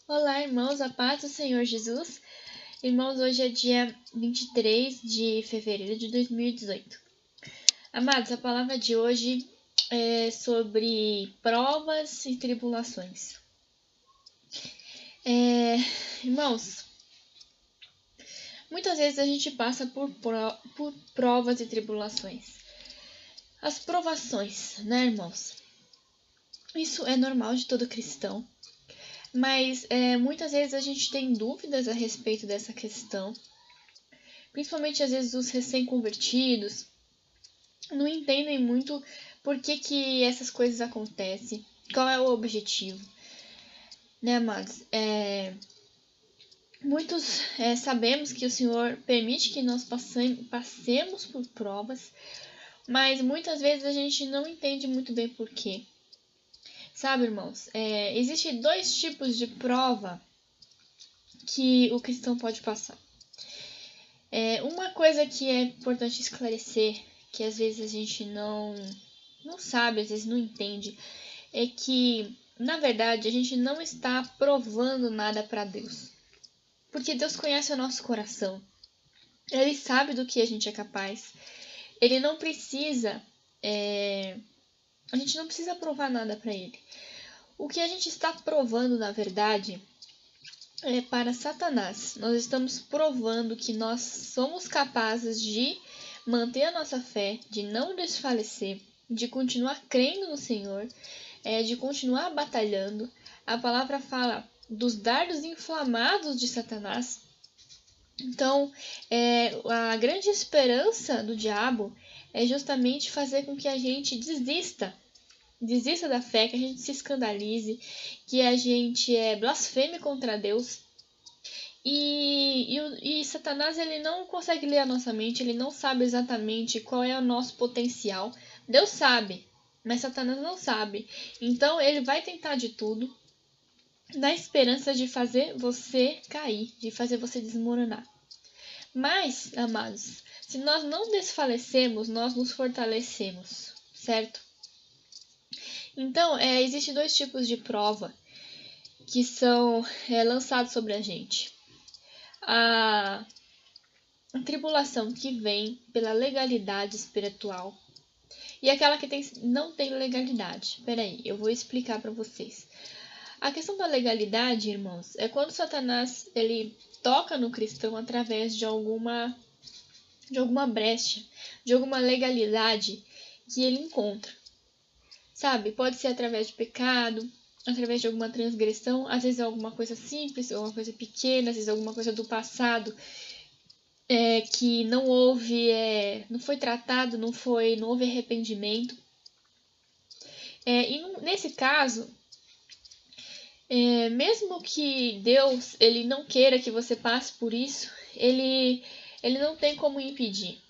Olá, irmãos, a paz do Senhor Jesus. Irmãos, hoje é dia 23 de fevereiro de 2018. Amados, a palavra de hoje é sobre provas e tribulações. Irmãos, muitas vezes a gente passa por provas e tribulações. As provações, né, irmãos? Isso é normal de todo cristão. Mas muitas vezes a gente tem dúvidas a respeito dessa questão. Principalmente às vezes os recém-convertidos não entendem muito por que essas coisas acontecem, qual é o objetivo, né, amados? Muitos sabemos que o Senhor permite que nós passemos por provas, mas muitas vezes a gente não entende muito bem por quê. Sabe, irmãos, existem dois tipos de prova que o cristão pode passar. Uma coisa que é importante esclarecer, que às vezes a gente não sabe, às vezes não entende, é que, na verdade, a gente não está provando nada para Deus. Porque Deus conhece o nosso coração. Ele sabe do que a gente é capaz. Ele não precisa... A gente não precisa provar nada para Ele. O que a gente está provando, na verdade, é para Satanás. Nós estamos provando que nós somos capazes de manter a nossa fé, de não desfalecer, de continuar crendo no Senhor, de continuar batalhando. A palavra fala dos dardos inflamados de Satanás. Então, a grande esperança do diabo é justamente fazer com que a gente desista da fé, que a gente se escandalize, que a gente blasfeme contra Deus. E Satanás, ele não consegue ler a nossa mente, ele não sabe exatamente qual é o nosso potencial. Deus sabe, mas Satanás não sabe. Então ele vai tentar de tudo na esperança de fazer você cair, de fazer você desmoronar. Mas, amados, se nós não desfalecemos, nós nos fortalecemos, certo? Então, existem dois tipos de prova que são lançados sobre a gente. A tribulação que vem pela legalidade espiritual e aquela que não tem legalidade. Peraí, eu vou explicar para vocês. A questão da legalidade, irmãos, é quando Satanás ele toca no cristão através de alguma brecha, de alguma legalidade que ele encontra. Sabe? Pode ser através de pecado, através de alguma transgressão, às vezes alguma coisa simples, alguma coisa pequena, às vezes alguma coisa do passado que não houve, não foi tratado, não houve arrependimento. E nesse caso, mesmo que Deus ele não queira que você passe por isso, ele não tem como impedir.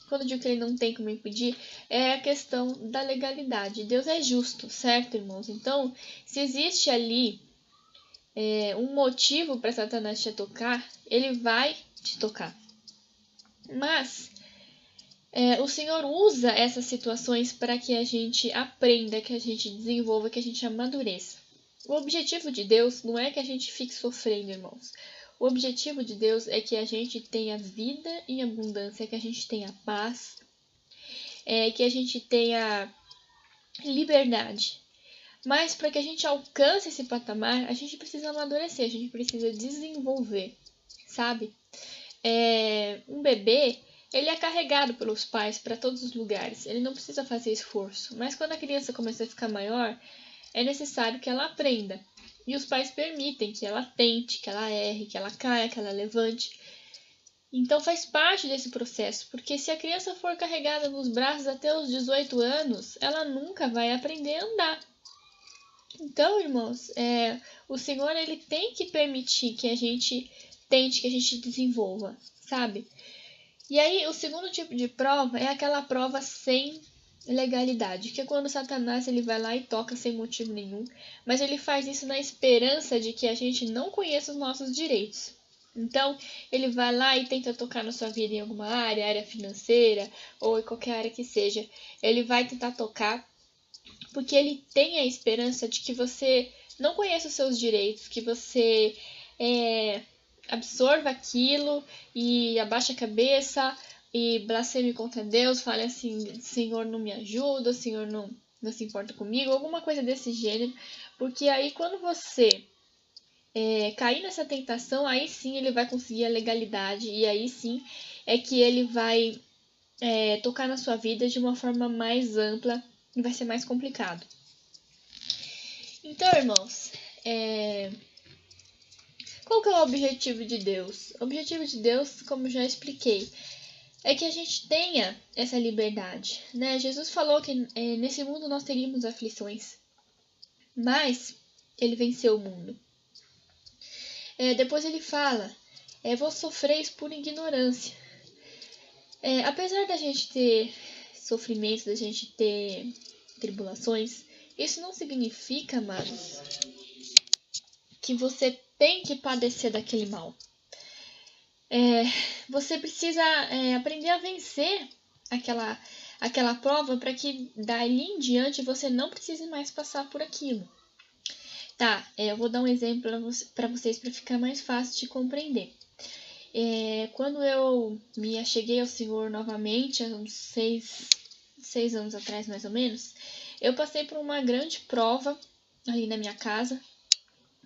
Quando eu digo que ele não tem como impedir, é a questão da legalidade. Deus é justo, certo, irmãos? Então, se existe ali um motivo para Satanás te tocar, ele vai te tocar. Mas o Senhor usa essas situações para que a gente aprenda, que a gente desenvolva, que a gente amadureça. O objetivo de Deus não é que a gente fique sofrendo, irmãos. O objetivo de Deus é que a gente tenha vida em abundância, que a gente tenha paz, que a gente tenha liberdade. Mas para que a gente alcance esse patamar, a gente precisa amadurecer, a gente precisa desenvolver, sabe? Um bebê, ele é carregado pelos pais para todos os lugares, ele não precisa fazer esforço. Mas quando a criança começa a ficar maior, é necessário que ela aprenda. E os pais permitem que ela tente, que ela erre, que ela caia, que ela levante. Então faz parte desse processo, porque se a criança for carregada nos braços até os 18 anos, ela nunca vai aprender a andar. Então, irmãos, o Senhor ele tem que permitir que a gente tente, que a gente desenvolva, sabe? E aí, o segundo tipo de prova é aquela prova sem legalidade, que é quando Satanás ele vai lá e toca sem motivo nenhum, mas ele faz isso na esperança de que a gente não conheça os nossos direitos. Então, ele vai lá e tenta tocar na sua vida em alguma área financeira ou em qualquer área que seja. Ele vai tentar tocar porque ele tem a esperança de que você não conheça os seus direitos, que você absorva aquilo e abaixe a cabeça e blasfeme contra Deus, fale assim, Senhor não me ajuda, Senhor não se importa comigo, alguma coisa desse gênero, porque aí quando você cair nessa tentação, aí sim ele vai conseguir a legalidade e aí sim é que ele vai tocar na sua vida de uma forma mais ampla e vai ser mais complicado. Então, irmãos, qual que é o objetivo de Deus? O objetivo de Deus, como já expliquei, é que a gente tenha essa liberdade, né? Jesus falou que nesse mundo nós teríamos aflições, mas ele venceu o mundo. Depois ele fala, vós sofreis por ignorância. Apesar da gente ter sofrimentos, da gente ter tribulações, isso não significa, amados, que você tem que padecer daquele mal. Você precisa aprender a vencer aquela prova para que dali em diante você não precise mais passar por aquilo. Tá, eu vou dar um exemplo para vocês para ficar mais fácil de compreender. Quando eu me acheguei ao Senhor novamente, há uns 6 anos atrás mais ou menos, eu passei por uma grande prova ali na minha casa,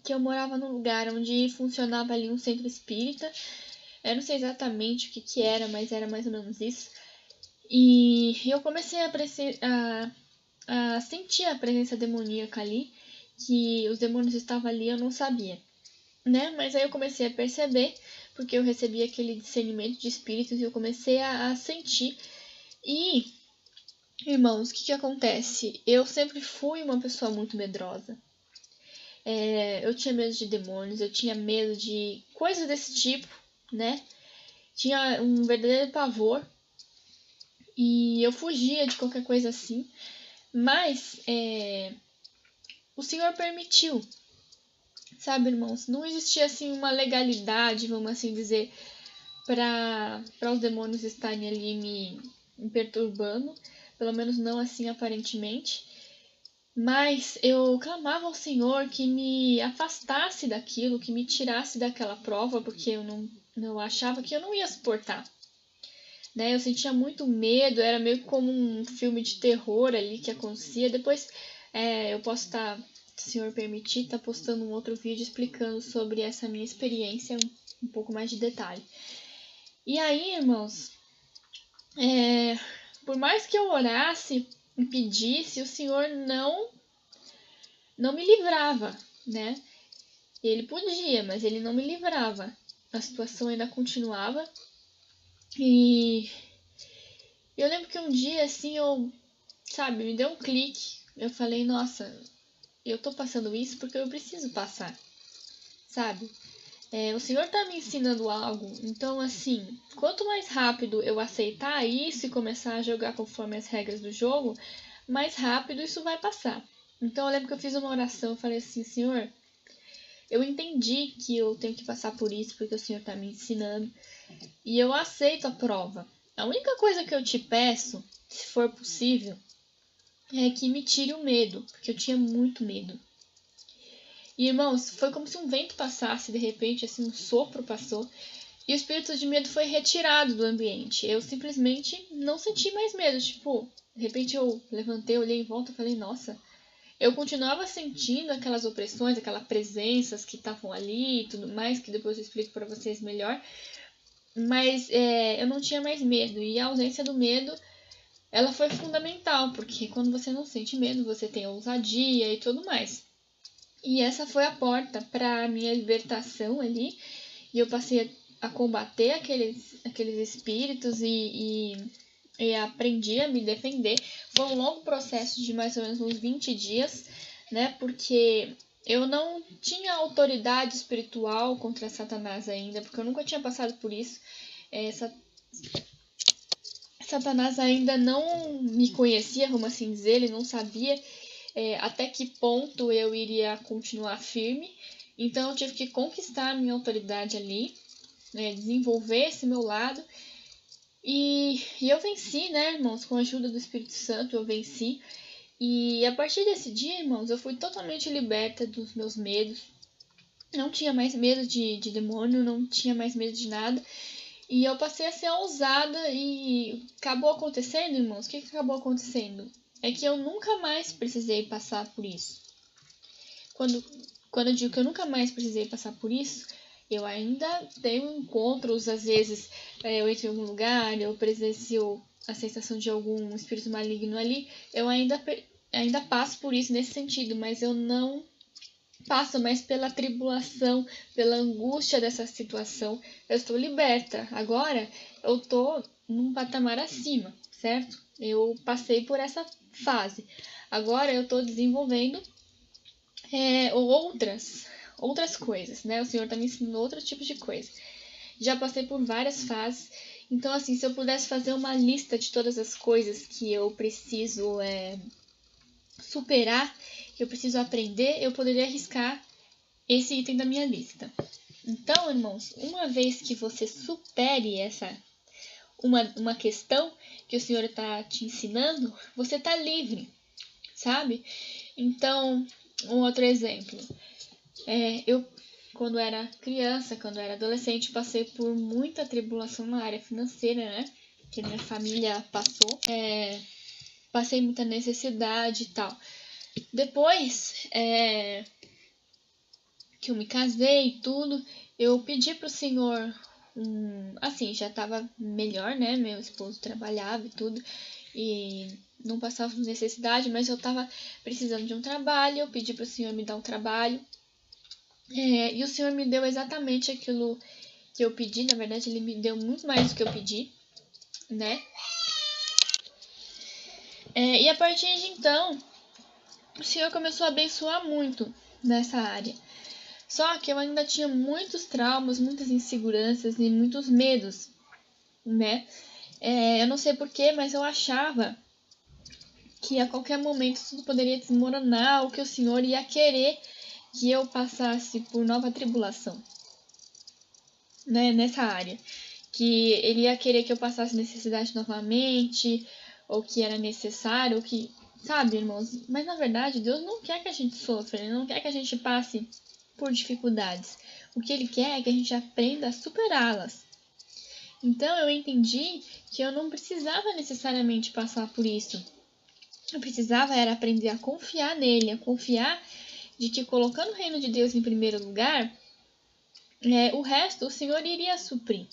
que eu morava num lugar onde funcionava ali um centro espírita. Eu não sei exatamente o que era, mas era mais ou menos isso. E eu comecei a sentir a presença demoníaca ali, que os demônios estavam ali, eu não sabia, né? Mas aí eu comecei a perceber, porque eu recebi aquele discernimento de espíritos e eu comecei a sentir. E, irmãos, o que acontece? Eu sempre fui uma pessoa muito medrosa. Eu tinha medo de demônios, eu tinha medo de coisas desse tipo, né? Tinha um verdadeiro pavor e eu fugia de qualquer coisa assim, mas o Senhor permitiu, sabe, irmãos? Não existia assim uma legalidade, vamos assim dizer, para os demônios estarem ali me perturbando, pelo menos não assim aparentemente. Mas eu clamava ao Senhor que me afastasse daquilo, que me tirasse daquela prova, porque eu achava que eu não ia suportar. Né? Eu sentia muito medo, era meio como um filme de terror ali que acontecia. Depois eu posso estar, se o Senhor permitir, estar postando um outro vídeo explicando sobre essa minha experiência, um pouco mais de detalhe. E aí, irmãos, por mais que eu orasse e pedisse, o Senhor não me livrava, né? Ele podia, mas ele não me livrava. A situação ainda continuava. E eu lembro que um dia, assim, me deu um clique. Eu falei, nossa, eu tô passando isso porque eu preciso passar, sabe? O Senhor tá me ensinando algo. Então, assim, quanto mais rápido eu aceitar isso e começar a jogar conforme as regras do jogo, mais rápido isso vai passar. Então, eu lembro que eu fiz uma oração, eu falei assim, Senhor, eu entendi que eu tenho que passar por isso porque o Senhor está me ensinando e eu aceito a prova. A única coisa que eu te peço, se for possível, é que me tire o medo, porque eu tinha muito medo. E, irmãos, foi como se um vento passasse, de repente, assim, um sopro passou e o espírito de medo foi retirado do ambiente. Eu simplesmente não senti mais medo. Tipo, de repente eu levantei, olhei em volta e falei, nossa, eu continuava sentindo aquelas opressões, aquelas presenças que estavam ali e tudo mais, que depois eu explico para vocês melhor. Mas eu não tinha mais medo. E a ausência do medo, ela foi fundamental, porque quando você não sente medo, você tem ousadia e tudo mais. E essa foi a porta para a minha libertação ali. E eu passei a combater aqueles espíritos e aprendi a me defender. Foi um longo processo de mais ou menos uns 20 dias, né? Porque eu não tinha autoridade espiritual contra Satanás ainda, porque eu nunca tinha passado por isso. Satanás ainda não me conhecia, vamos assim dizer, ele não sabia até que ponto eu iria continuar firme. Então eu tive que conquistar a minha autoridade ali, desenvolver esse meu lado. E eu venci, né, irmãos? Com a ajuda do Espírito Santo, eu venci. E a partir desse dia, irmãos, eu fui totalmente liberta dos meus medos. Não tinha mais medo de demônio, não tinha mais medo de nada. E eu passei a ser ousada e acabou acontecendo, irmãos. O que acabou acontecendo? É que eu nunca mais precisei passar por isso. Quando eu digo que eu nunca mais precisei passar por isso, eu ainda tenho encontros, às vezes eu entro em algum lugar, eu presencio a sensação de algum espírito maligno ali, eu ainda passo por isso nesse sentido, mas eu não passo mais pela tribulação, pela angústia dessa situação. Eu estou liberta. Agora eu estou num patamar acima, certo? Eu passei por essa fase. Agora eu estou desenvolvendo outras coisas, né? O Senhor está me ensinando outro tipo de coisa. Já passei por várias fases. Então, assim, se eu pudesse fazer uma lista de todas as coisas que eu preciso superar, que eu preciso aprender, eu poderia arriscar esse item da minha lista. Então, irmãos, uma vez que você supere uma questão que o Senhor está te ensinando, você está livre, sabe? Então, um outro exemplo. Eu, quando era criança, quando era adolescente, passei por muita tribulação na área financeira, né? Que minha família passou. Passei muita necessidade e tal. Depois que eu me casei e tudo, eu pedi pro Senhor, assim, já tava melhor, né? Meu esposo trabalhava e tudo, e não passava necessidade, mas eu tava precisando de um trabalho, eu pedi pro Senhor me dar um trabalho, e o Senhor me deu exatamente aquilo que eu pedi. Na verdade, Ele me deu muito mais do que eu pedi, né? E a partir de então, o Senhor começou a abençoar muito nessa área. Só que eu ainda tinha muitos traumas, muitas inseguranças e muitos medos, né? Eu não sei porquê, mas eu achava que a qualquer momento tudo poderia desmoronar, ou que o Senhor ia querer que eu passasse por nova tribulação, né? Nessa área. Que Ele ia querer que eu passasse necessidade novamente, ou que era necessário, ou que... Sabe, irmãos? Mas na verdade, Deus não quer que a gente sofra, Ele não quer que a gente passe por dificuldades. O que Ele quer é que a gente aprenda a superá-las. Então eu entendi que eu não precisava necessariamente passar por isso. Eu precisava era aprender a confiar nele, a confiar de que colocando o reino de Deus em primeiro lugar, o resto o Senhor iria suprir.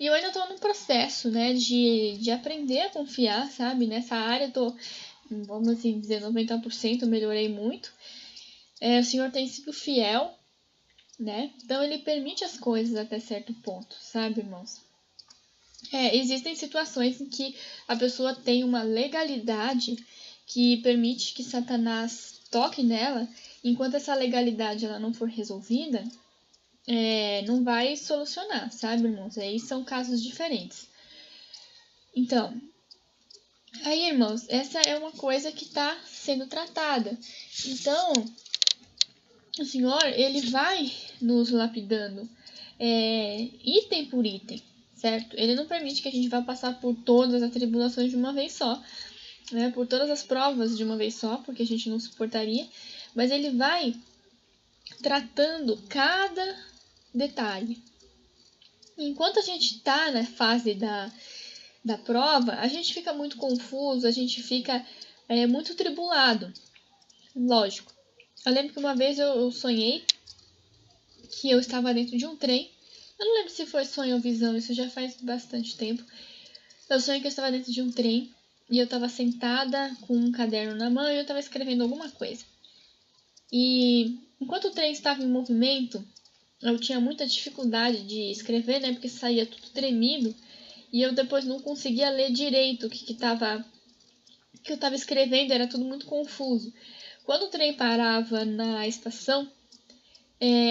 E eu ainda estou no processo, né, de aprender a confiar, sabe? Nessa área eu tô, vamos assim dizer, 90%, eu melhorei muito. O Senhor tem sido fiel, né? Então Ele permite as coisas até certo ponto, sabe, irmãos? Existem situações em que a pessoa tem uma legalidade que permite que Satanás toque nela, enquanto essa legalidade ela não for resolvida, não vai solucionar, sabe, irmãos? Aí são casos diferentes. Então, aí, irmãos, essa é uma coisa que está sendo tratada. Então, o Senhor, Ele vai nos lapidando item por item, certo? Ele não permite que a gente vá passar por todas as tribulações de uma vez só, né? Por todas as provas de uma vez só, porque a gente não suportaria. Mas Ele vai tratando cada detalhe. Enquanto a gente está na fase da prova, a gente fica muito confuso, a gente fica muito tribulado. Lógico. Eu lembro que uma vez eu sonhei que eu estava dentro de um trem. Eu não lembro se foi sonho ou visão, isso já faz bastante tempo. Eu sonhei que eu estava dentro de um trem e eu estava sentada com um caderno na mão e eu estava escrevendo alguma coisa. E enquanto o trem estava em movimento, eu tinha muita dificuldade de escrever, né? Porque saía tudo tremido e eu depois não conseguia ler direito o que eu estava escrevendo, era tudo muito confuso. Quando o trem parava na estação,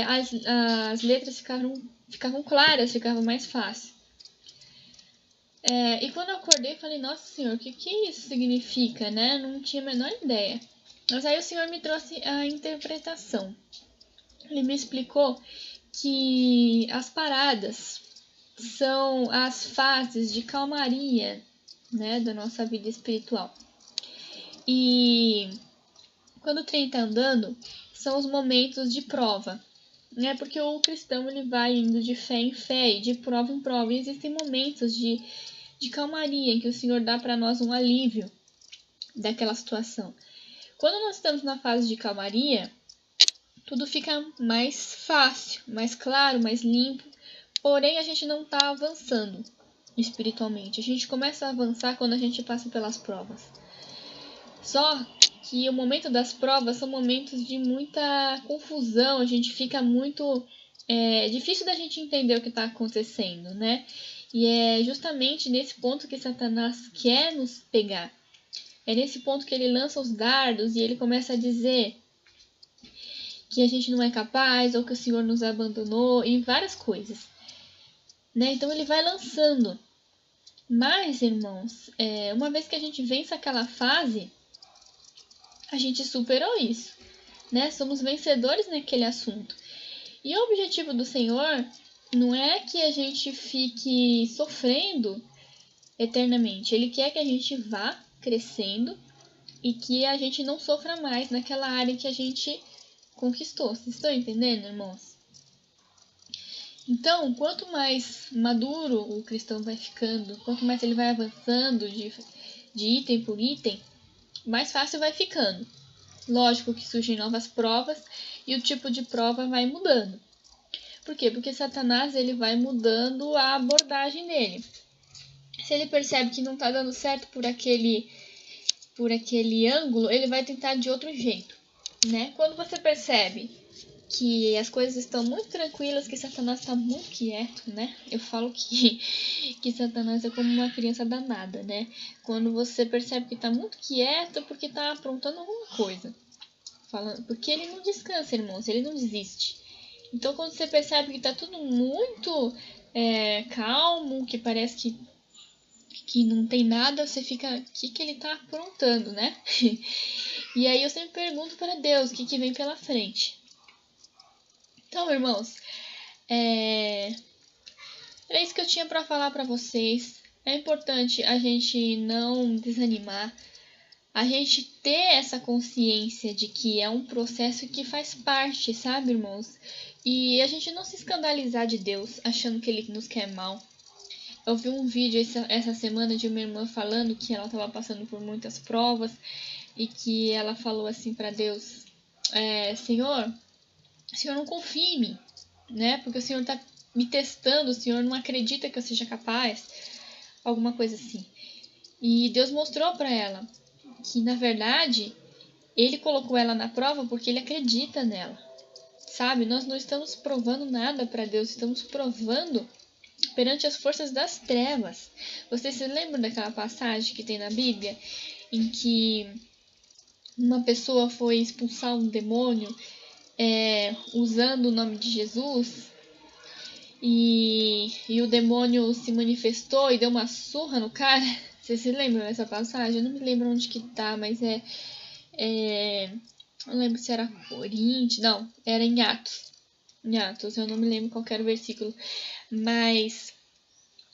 as letras ficavam claras, ficava mais fácil. E quando eu acordei, falei, nossa senhor, o que isso significa, né? Não tinha a menor ideia. Mas aí o Senhor me trouxe a interpretação. Ele me explicou que as paradas são as fases de calmaria, né, da nossa vida espiritual. E quando o trem está andando, são os momentos de prova, né? Porque o cristão ele vai indo de fé em fé e de prova em prova. E existem momentos de calmaria em que o Senhor dá para nós um alívio daquela situação. Quando nós estamos na fase de calmaria, tudo fica mais fácil, mais claro, mais limpo. Porém, a gente não está avançando espiritualmente. A gente começa a avançar quando a gente passa pelas provas. Só que o momento das provas são momentos de muita confusão. A gente fica muito... É difícil da gente entender o que está acontecendo, né? E é justamente nesse ponto que Satanás quer nos pegar. É nesse ponto que ele lança os dardos e ele começa a dizer que a gente não é capaz ou que o Senhor nos abandonou e várias coisas, né? Então ele vai lançando. Mas, irmãos, uma vez que a gente vence aquela fase, a gente superou isso, né? Somos vencedores naquele assunto. E o objetivo do Senhor não é que a gente fique sofrendo eternamente. Ele quer que a gente vá crescendo e que a gente não sofra mais naquela área que a gente conquistou. Vocês estão entendendo, irmãos? Então, quanto mais maduro o cristão vai ficando, quanto mais ele vai avançando de item por item, mais fácil vai ficando. Lógico que surgem novas provas e o tipo de prova vai mudando. Por quê? Porque Satanás ele vai mudando a abordagem dele. Se ele percebe que não está dando certo por aquele ângulo, ele vai tentar de outro jeito, né? Quando você percebe que as coisas estão muito tranquilas, que Satanás está muito quieto, né? Eu falo que Satanás é como uma criança danada, né? Quando você percebe que está muito quieto, porque está aprontando alguma coisa. Porque ele não descansa, irmãos, ele não desiste. Então, quando você percebe que está tudo muito calmo, que parece que não tem nada, você fica, o que ele está aprontando, né? E aí eu sempre pergunto para Deus o que vem pela frente. Então, irmãos, é isso que eu tinha para falar para vocês. É importante a gente não desanimar, a gente ter essa consciência de que é um processo que faz parte, sabe, irmãos? E a gente não se escandalizar de Deus, achando que Ele nos quer mal. Eu vi um vídeo essa semana de uma irmã falando que ela estava passando por muitas provas e que ela falou assim para Deus, Senhor, o Senhor não confia em mim, né? Porque o Senhor está me testando, o Senhor não acredita que eu seja capaz, alguma coisa assim. E Deus mostrou para ela que, na verdade, Ele colocou ela na prova porque Ele acredita nela, sabe? Nós não estamos provando nada para Deus, estamos provando perante as forças das trevas. Vocês se lembram daquela passagem que tem na Bíblia em que uma pessoa foi expulsar um demônio usando o nome de Jesus e o demônio se manifestou e deu uma surra no cara? Vocês se lembram dessa passagem? Eu não me lembro onde que tá, mas não lembro se era Coríntios, não, era em Atos. Em Atos, eu não me lembro qual era o versículo, mas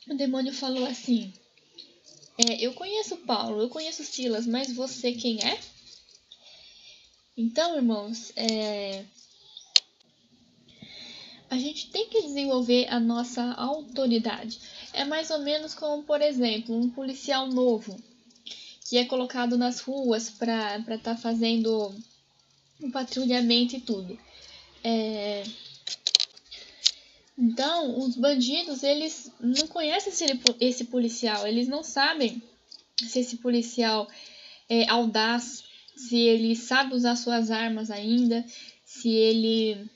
o demônio falou assim, eu conheço Paulo, eu conheço Silas, mas você quem é? Então, irmãos, a gente tem que desenvolver a nossa autoridade. É mais ou menos como, por exemplo, um policial novo que é colocado nas ruas para estar fazendo um patrulhamento e tudo. Então, os bandidos, eles não conhecem esse policial, eles não sabem se esse policial é audaz, se ele sabe usar suas armas ainda, se ele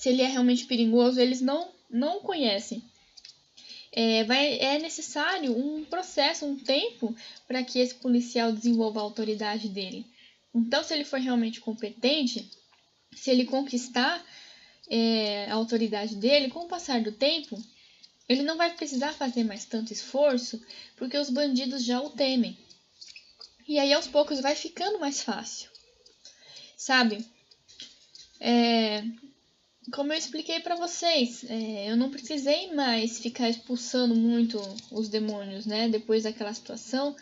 é realmente perigoso, eles não conhecem. É necessário um processo, um tempo, para que esse policial desenvolva a autoridade dele. Então, se ele for realmente competente, se ele conquistar a autoridade dele, com o passar do tempo, ele não vai precisar fazer mais tanto esforço, porque os bandidos já o temem. E aí, aos poucos, vai ficando mais fácil. Sabe? Como eu expliquei para vocês, eu não precisei mais ficar expulsando muito os demônios, né? Depois daquela situação,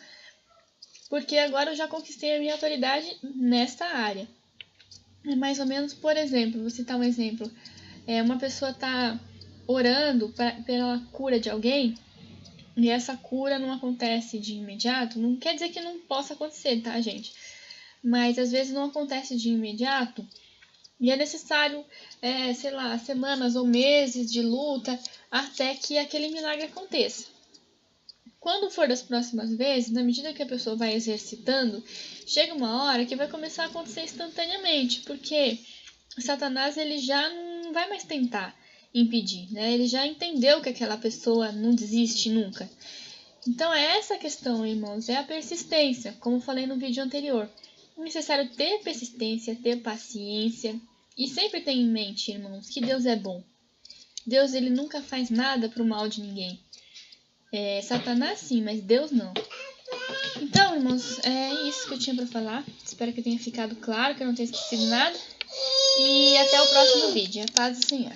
porque agora eu já conquistei a minha autoridade nesta área. É mais ou menos, por exemplo, vou citar um exemplo. Uma pessoa está orando pela cura de alguém, e essa cura não acontece de imediato. Não quer dizer que não possa acontecer, tá, gente? Mas às vezes não acontece de imediato, e é necessário, sei lá, semanas ou meses de luta até que aquele milagre aconteça. Quando for das próximas vezes, na medida que a pessoa vai exercitando, chega uma hora que vai começar a acontecer instantaneamente, porque Satanás ele já não vai mais tentar impedir, né? Ele já entendeu que aquela pessoa não desiste nunca. Então é essa a questão, irmãos, é a persistência, como falei no vídeo anterior. É necessário ter persistência, ter paciência e sempre ter em mente, irmãos, que Deus é bom. Deus ele nunca faz nada para o mal de ninguém. Satanás sim, mas Deus não. Então, irmãos, é isso que eu tinha para falar. Espero que tenha ficado claro, que eu não tenha esquecido nada. E até o próximo vídeo. A paz do Senhor.